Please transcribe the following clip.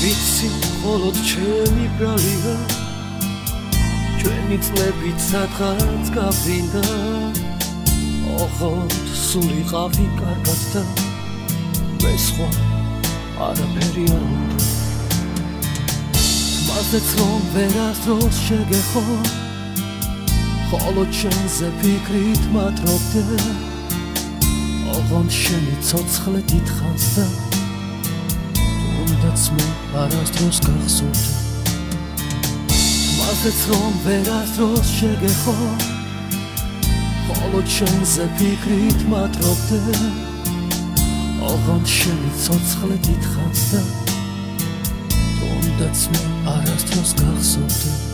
ვიცი მხოლოდ ჩემი ბრალია ჩვენი წლებით სადღაც გაფრინდა ოღონდ სულიყავი კარგად და მე სხვა არაფერი არ უნდა თმაზეც რომ ვერასდროს შეგეხო ხოლო ჩემზე ფიქრით მატრობდე ოღონდ შენი ცოცხლე დიდხანს და თუნდაც მე არასდროს გახსოვდე თმაზეც რომ ვერასდროს შეგეხო ხოლო ჩემზე ფიქრით მატრობდე ოღონდ შენი ცოცხლე დიდხანს და თუნდაც მე არასდროს გახსოვდე